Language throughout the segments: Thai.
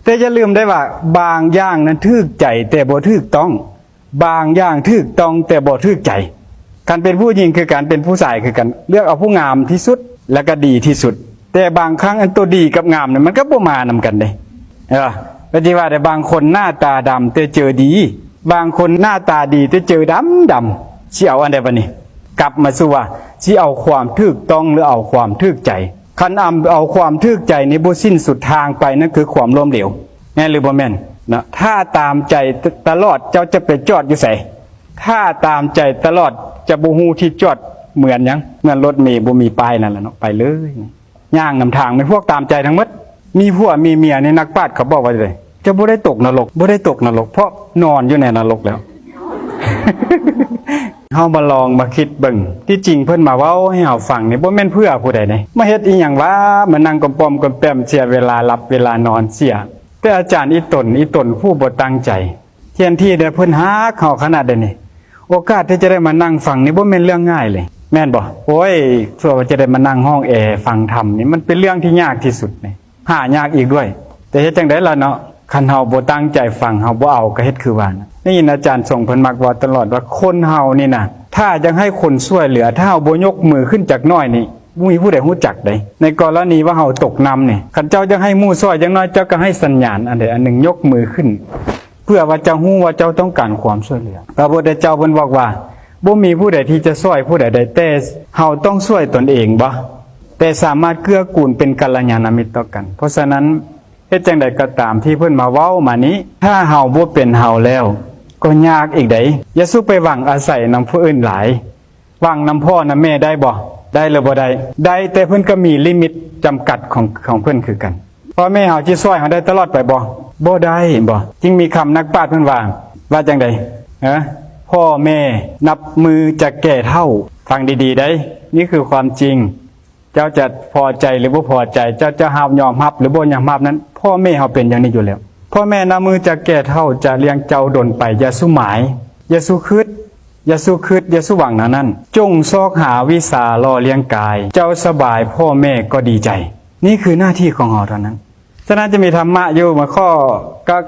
แต่อย่าลืมได้ว่าบางอย่างนั้นถูกใจแต่บ่ถูกต้องบางอย่างถูกต้องแต่บ่ถูกใจการเป็นผู้หญิงคือการเป็นผู้ชายคือกันเลือกเอาผู้งามที่สุดและก็ดีที่สุดแต่บางครั้งอันตัวดีกับงามเนี่ยมันก็บ่มานำกันเด้ปฏิว่าแต่บางคนหน้าตาดำแต่เจอดีบางคนหน้าตาดีแต่เจอดำสิเอาอันใดบัดนี้กลับมาสู่ว่าสิเอาความถูกต้องหรือเอาความถูกใจคันเอาความถูกใจนี่บ่สิ้นสุดทางไปนั่นคือความล้มเหลวแม่นหรือบ่แม่นนะถ้าตามใจตลอดเจ้าจะไปจอดอยู่ไสถ้าตามใจตลอดจะบ่ฮู้ที่จอดเหมือนหยังเหมือนรถเมล์บ่มีป้ายนั่นแหละเนาะไปเลยย่างนำทางเป็นพวกตามใจทั้งหมดมีผัวมีเมียในนักปราชญ์เขาบอกว่าเลยจะบ่ได้ตกนรกบ่ได้ตกนรกเพราะนอนอยู่ในนรกแล้ว เฮามาลองมาคิดเบิ่งที่จริงเพิ่นมาเว้าให้เฮาฟังนี่บ่แม่นเพื่อผู้ใดเด้มาเฮ็ดอีหยังวะมานั่งกอมปอมกอมแปมเสียเวลาหลับเวลานอนเสียแต่อาจารย์อีตนผู้บ่ตั้งใจเทียนที่ได้เพิ่นหาเฮาขนาดใดนี่โอกาสที่จะได้มานั่งฟังนี่บ่แม่นเรื่องง่ายเลยแม่นบ่โอ้ยส่วนว่าจะได้มานั่งห้องแอร์ฟังธรรมนี่มันเป็นเรื่องที่ยากที่สุดนี่หายากอีกด้วยแต่เฮ็ดจังได๋ล่ะเนาะคันเฮาบ่ตั้งใจฟังเฮาบ่เอาก็เฮ็ดคือว่านี่ยินอาจารย์ส่งเพิ่นมักว่าตลอดว่าคนเฮานี่น่ะถ้าจะให้คนช่วยเหลือถ้าเฮาบ่ยกมือขึ้นจักน้อยนี่บ่มีผู้ใดฮู้จักได้ในกรณีว่าเฮาตกน้ำนี่คันเจ้าจะให้หมู่ช่วยจังน้อยเจ้าก็ให้สัญญาณอันใดอันหนึ่งยกมือขึ้นเพื่อว่าเจ้าฮู้ว่าเจ้าต้องการความช่วยเหลือพระพุทธเจ้าเพิ่นบอกว่าบ่มีผู้ใดที่จะช่วยผู้ใดได้แต่เฮาต้องช่วยตนเองบ่แต่สามารถเกื้อกูลเป็นกัลยาณมิตรต่อกันเพราะฉะนั้นเฮ็ดจังได๋ก็ตามที่เพิ่นมาเว้ามานี้ถ้าเฮาบ่เป็นเฮาแล้วก็ยากอีกได้อย่าสู้ไปหวังอาศัยนำผู้อื่นหลายหวังนำพ่อนำแม่ได้บ่ได้หรือบ่ได้ได้แต่เพิ่นก็มีลิมิตจำกัดของเพิ่นคือกันพ่อแม่เฮาสิช่วยเฮาได้ตลอดไปบ่ได้บ่จึงมีคำนักปราชญ์เพิ่นว่าจังได๋พ่อแม่นับมือจะแก่เท่าฟังดีๆได้นี่คือความจริงเจ้าจะพอใจหรือบ่พอใจเจ้าจะยอมรับหรือบ่ยอมรับนั้นพ่อแม่เฮาเป็นอย่างนี้อยู่แล้วพ่อแม่นับมือจะแก่เท่าจะเลี้ยงเจ้าดนไปอย่าสู้หมายอย่าสู้คิดอย่าสู้หวังนั้นจงซอกหาวิสาล่อเลี้ยงกายเจ้าสบายพ่อแม่ก็ดีใจนี่คือหน้าที่ของเฮาเท่านั้นฉะนั้นจะมีธรรมะอยู่มาข้อ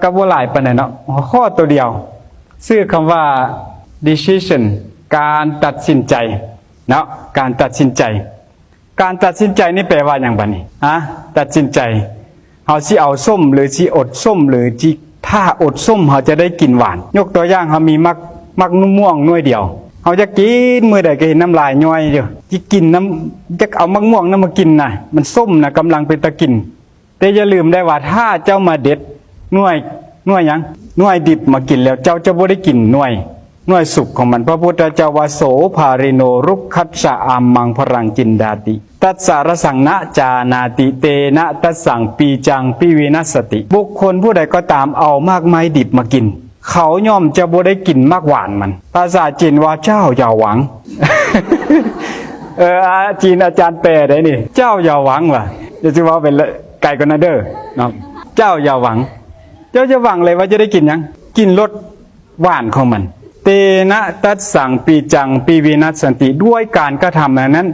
ก็บ่หลายปานใดเนาะข้อตัวเดียวชื่อคำว่า decision การตัดสินใจเนาะการตัดสินใจนี่แปลว่าหยังบัดนี้ตัดสินใจเฮาสิเอาส้มหรือสิอดส้มหรือสิถ้าอดส้มเฮาจะได้กินหวานยกตัวอย่างเฮามีมักม่วงหน่วยเดียวเฮาจะกินมื้อใดก็เห็นน้ำลายย้อยอยู่สิกินน้ำจะเอามักม่วงนั้นมากินน่ะมันส้มน่ะกำลังเป็นตะกินแต่อย่าลืมได้ว่าถ้าเจ้ามาเด็ดหน่วยหยังหน่วยดิบมากินแล้วเจ้าจะบ่ได้กินหน่วยสุกของมันพระพุทธเจ้าว่าโสภาริโนรุกขัสสะอามังพรังจินดาติตัสสารสังนะจานาติเตนะตัสสังปีจังปิวินัสสติบุคคลผู้ใดก็ตามเอามากไม้ดิบมากินเขาย่อมจะบ่ได้กินมากหวานมันภาษาจีนว่าเจ้าอย่าหวัง จีนอาจารย์แปลได้นี่เจ้าอย่าหวังว่ะจะสิว่าเป็นไก่กอนเด้อเนาะเจ้าอย่าหวังเจ้าจะหวังเลยว่าจะได้กินหยังกินรสหวานของมันเตนะตัสสังปีจังปีวินัสสันติด้วยการกระทำนั้น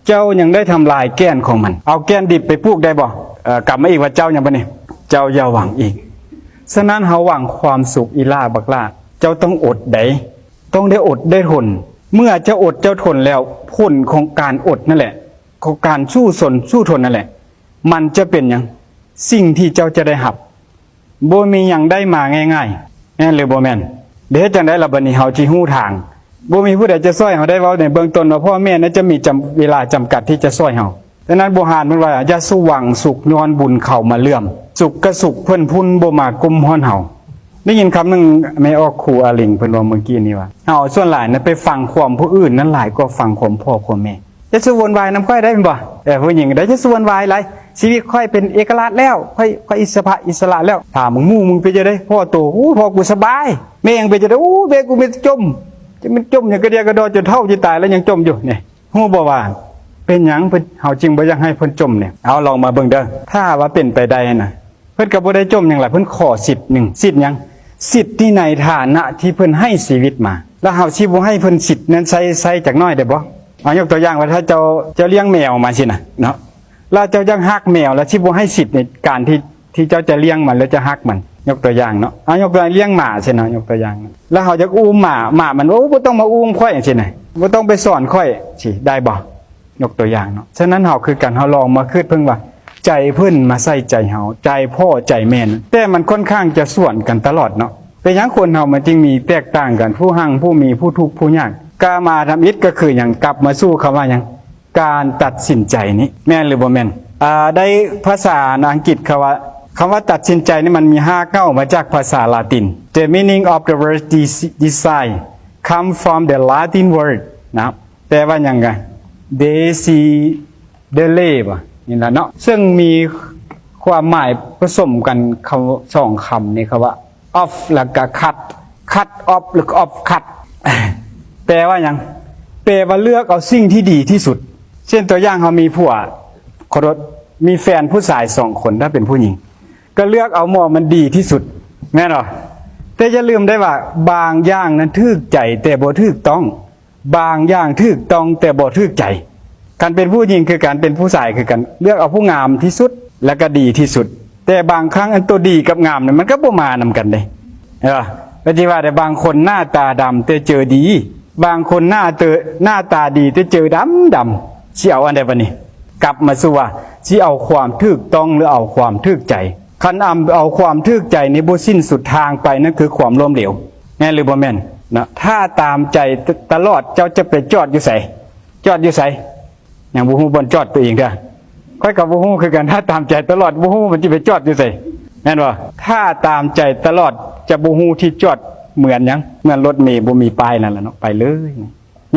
เจ้ายังได้ทำลายแก้นของมันเอาแก้นดิบไปปลูกได้บ่กลับมาอีกว่าเจ้ายังบ่นี่เจ้าอย่าหวังอีกฉะนั้นเฮาหวังความสุขอีลาบักลาเจ้าต้องอดได้ต้องได้อดได้ทนเมื่อเจ้าอดเจ้าทนแล้วผลของการอดนั่นแหละของการสู้ทนนั่นแหละมันจะเป็นหยังสิ่งที่เจ้าจะได้รับบ่มีหยังได้มาง่ายๆแม่นหรือบ่แม่นเดี๋ยวจังได๋ล่ะบัดนี้เฮาสิฮู้ทางบ่มีผู้ใดจะช่วยเฮาได้เว้าในเบื้องต้นว่าพ่อแม่นั้นจะมีเวลาจำกัดที่จะช่วยเฮาดังนั้นโบราณมันว่าอย่าสู้หวังสุขย้อนบุญเข้ามาเลื่อมสุขก็สุขเพิ่นพุ่นบ่มากุมฮ้อนเฮาได้ยินคำนึงแม่ออกครูอาลิงเพิ่นว่าเมื่อกี้นี้ว่าเฮาส่วนหลายนั้นไปฟังความผู้อื่นนั้นหลายกว่าฟังความพ่อความแม่จะสู้วนวายนำค่อยได้บ่แต่ผู้หญิงได้จะสู้วนวายหลายชีวิตค่อยเป็นเอกราชแล้วค่อยอิสระแล้วถามมึงไปจะได้พ่อโตพ่อกูสบายแม่ยังไปจะได้แม่กูไม่จมจะมันจมอย่างกระเดียกระดอจนเท่าจะตายแล้วยังจมอยู่นี่ฮู้บ่ว่าเป็นหยังเพิ่นเฮาจึงบ่อยากให้เพิ่นจมเนี่ยเอาลองมาเบิ่งเด้อถ้าว่าเป็นไปได้น่ะเพิ่นก็บ่ได้จมหยังล่ะเพิ่นขอสิทธิ์หนึ่งสิทธิ์หยังสิทธิ์ที่ในฐานะที่เพิ่นให้ชีวิตมาแล้วเฮาสิบ่ให้เพิ่นสิทธิ์นั้นใส่จักน้อยได้บ่เอายกตัวอย่างว่าถ้าเจ้าเลี้ยงแมวมาสิน่ะเนาะแล้วเจ้ายังฮักแมวแล้วสิบ่ให้สิทธิ์ในการที่ ที่เจ้าจะเลี้ยงมันแล้วจะฮักมันยกตัวอย่างเนาะเอายกตัวอย่างเลี้ยงหมาใช่เนาะยกตัวอย่างแล้วเขาจะอุ้มหมามันโอ้บ่ต้องมาอุ้มค่อยอย่างเช่นไหนบ่ต้องไปสอนค่อยสิได้บ่ยกตัวอย่างเนาะฉะนั้นเฮาคือกันเฮาลองมาคิดเพิ่งว่าใจเพิ่นมาใส่ใจเฮาใจพ่อใจแม่นแต่มันค่อนข้างจะส่วนกันตลอดเนาะเป็นหยังคนเฮามันจึงมีแตกต่างกันผู้หั่งผู้มีผู้ทุกข์ผู้ยากกามาทำอิฐก็คือหยังกลับมาสู้คำว่าหยังการตัดสินใจนี้แม่นหรือบ่แม่นได้ภาษาอังกฤษคำว่าตัดสินใจนี่มันมี5เก้ามาจากภาษาลาติน The meaning of the word decide come from the Latin word นะแปลว่าหยังไง decidere ป่ะนี่ล่ะเนาะซึ่งมีความหมายผสมกันคำสองคำนี่ครับว่า off แล้วก็ cut off หรือ off cut แปลว่าหยังแปลว่าเลือกเอาสิ่งที่ดีที่สุดเช่นตัวอย่างเขามีผัวขอโทษมีแฟนผู้ชาย2คนถ้าเป็นผู้หญิงก็เลือกเอาหมอมันดีที่สุดแม่นบ่แต่อย่าลืมได้ว่าบางอย่างนั้นถูกใจแต่บ่ถูกต้องบางอย่างถูกต้องแต่บ่ถูกใจการเป็นผู้หญิงคือการเป็นผู้ชายคือกันเลือกเอาผู้งามที่สุดและก็ดีที่สุดแต่บางครั้งอันตัวดีกับงามนั้นมันก็บ่มานำกันเด้ก็สิว่าแต่บางคนหน้าตาดำแต่เจอดีบางคนหน้าตาดีแต่เจอดำสิเอาอันใดบัดนี้กลับมาสู่ว่าสิเอาความถูกต้องหรือเอาความถูกใจคันเอาความถูกใจในบ่สิ้นสุดทางไปนั่นคือความล้มเหลวแม่นหรือบ่แม่นนะถ้าตามใจตลอดเจ้าจะไปจอดอยู่ไสอย่างบ่ฮู้บ่จอดตัวเองเด้อค่อยกับบ่ฮู้คือกันถ้าตามใจตลอดบ่ฮู้มันสิไปจอดอยู่ไสแม่นบ่ถ้าตามใจตลอดจะบ่ฮู้ที่จอดเหมือนหยังเหมือนรถเมล์บ่มีป้ายนั่นแหละเนาะไปเลย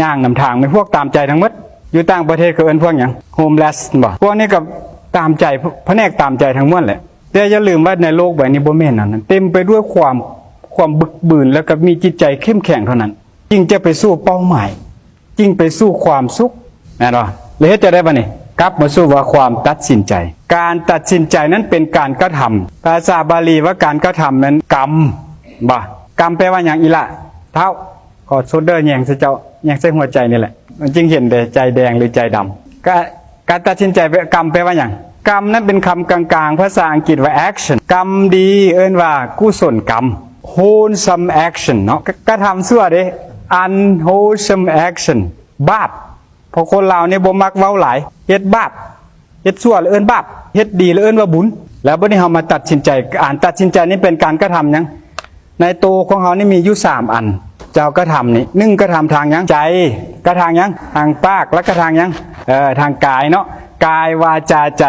ย่างนำทางเป็นพวกตามใจทั้งหมดอยู่ต่างประเทศเขาเอิ้นพวกหยังโฮมเลสบ่พวกนี้ก็ตามใจแผนกตามใจทั้งหมดแหละแต่อย่าลืมว่าในโลกใบนี้บ่แม่นนั้นเต็มไปด้วยความบึกบืนแล้วก็มีจิตใจเข้มแข็งเท่านั้นจึงจะไปสู่เป้าหมายจึงไปสู่ความสุขแม่นบ่เลยเฮ็ดจะได้บ่นี่กลับมาสู่ว่าความตัดสินใจการตัดสินใจนั้นเป็นการกระทำภาษาบาลีว่าการกระทำนั้นกรรมบ่กรรมแปลว่าหยังอีละเท้าขอโซเดอร์แยงใส่เจ้าแยงใส่หัวใจนี่แหละมันจึงเห็นแต่ใจแดงหรือใจดำการตัดสินใจกรรมแปลว่าหยังกรรมนั้นเป็นคำกลางๆภาษาอังกฤษว่า action กรรมดีเอิ้นว่ากุศลกรรม wholesome action เนาะกระทำชั่วเด้ unwholesome action บาปเพราะคนเราเนี่ยบ่มักเว้าหลายเฮ็ดบาปเฮ็ดชั่วเอิ้นบาปเฮ็ดดีเอิ้นว่าบุญแล้วบัดนี้เฮามาตัดสินใจตัดสินใจนี่เป็นการกระทำหยังในตัวของเฮานี่มีอยู่3อันเจ้ากระทำนี่1กระทำทางหยังใจกระทางหยังทางปากและกระทางหยังทางกายเนาะกายวาจาใจ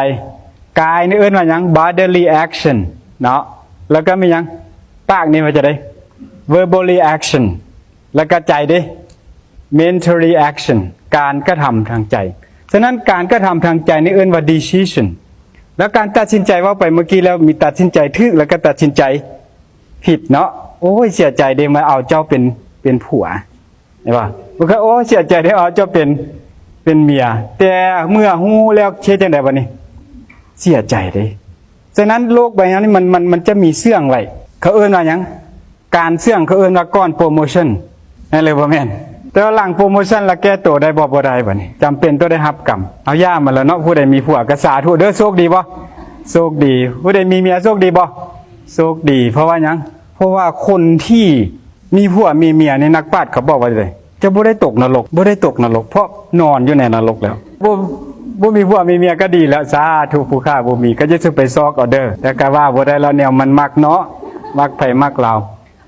กายนี่เอิ้นว่าหยัง bodily action เนาะแล้วก็มีหยังปากนี่ว่าจะได้ verbally action แล้วก็ใจเด้ mentally action การกระทำทางใจฉะนั้นการกระทำทางใจนี่เอิ้นว่า decision แล้วการตัดสินใจว่าไปเมื่อกี้แล้วมีตัดสินใจถูกแล้วก็ตัดสินใจผิดเนาะโอ้ยเสียใจได้มาเอาเจ้าเป็นผัวใช่ป่ะมันก็โอ้เสียใจได้เอาเจ้าเป็นเมียแต่เมื่อฮู้แล้วเชื่อจังได๋บัดนี้เสียใจเด้ฉะนั้นโลกใบนี้มันจะมีเสื่องไว้เขาเอิ้นว่าหยังการเสื่องเขาเอิ้นว่าก้อนโปรโมชั่นนั่นเลยบ่แม่นแต่ว่าหลังโปรโมชั่นละแก้ตัวได้บ่ได้บัดนี้จำเป็นต้องได้รับกรรมเอาย่ามาแล้วเนาะผู้ใดมีผัวก็สาธุเด้อโชคดีบ่โชคดีผู้ใดมีเมียโชคดีบ่โชคดีเพราะว่าหยังเพราะว่าคนที่มีผัวมีเมียในนักปราชญ์เขาบอกว่าเลยจะบ่ได้ตกนรกบ่ได้ตกนรกเพราะนอนอยู่ในนรกแล้วบ่มีผัวมีเมียก็ดีแล้วสาธุผู้ข้าบ่มีก็จะสิไปซอกเอาเด้อแต่ก็ว่าบ่ได้แล้วแนวมันมักเนาะมักไผมักเรา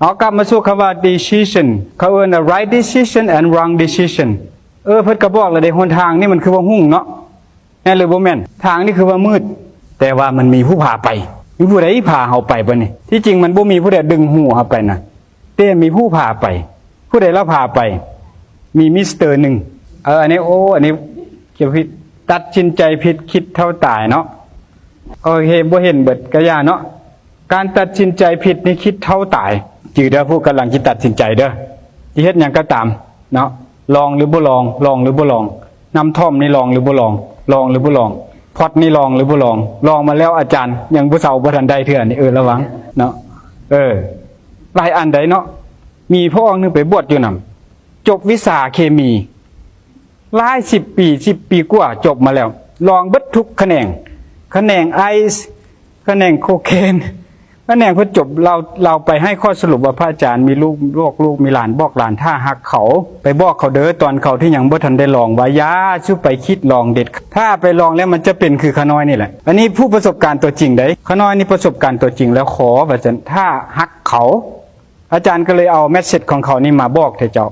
เอากลับมาสู่คำว่า decision เขาเอิ้นว่า right decision and wrong decision เพิ่นก็บอกแล้วเด้หนทางนี่มันคือว่าหุ่งเนาะแม่นหรือบ่แม่นทางนี่คือว่ามืดแต่ว่ามันมีผู้พาไปมีผู้ใดพาเฮาไปบ่นี่ที่จริงมันบ่มีผู้ใดดึงหูเฮาไปนะแต่มีผู้พาไปผู้ใดเราพาไปมีมิสเตอร์1อันนี้อันนี้เกี่ยวผิดตัดสินใจผิดคิดเท่าตายเนาะโอเคบ่เห็นเบิดกะย่าเนาะการตัดสินใจผิดนี่คิดเท่าตายจือเด้อผู้กำลังสิตัดสินใจเด้อสิเฮ็ดหยังก็ตามเนาะลองหรือบ่ลองลองหรือบ่ลองน้ำท่อมนี่ลองหรือบ่ลองลองหรือบ่ลองพอดนี่ลองหรือบ่ลองมาแล้วอาจารย์ยังบ่เซาบ่ทันได้เทื่อนี่ระวังเนาะหลายอันใดเนาะมีพระองค์นึงไปบวชอยู่นำจบวิชาเคมีหลาย10 ปีกว่าจบมาแล้วลองเบิดทุกแขนงไอซ์ คะแนนโคเคนคะแนนเพิ่นจบเราไปให้ข้อสรุปว่าพระอาจารย์มีลูกมีหลานบอกหลานถ้าหักเขาไปบอกเขาเด้อตอนเขาที่ยังบ่ทันได้ลองว่าอย่าชุบไปคิดลองเด็ดถ้าไปลองแล้วมันจะเป็นคือขาน้อยนี่แหละอันนี้ผู้ประสบการณ์ตัวจริงได้ขาน้อยนี่ประสบการณ์ตัวจริงแล้วขอว่าจะถ้าหักเขาอาจารย์ก็เลยเอาเมสเสจของเขานี่มาบอกเถอะเจ้า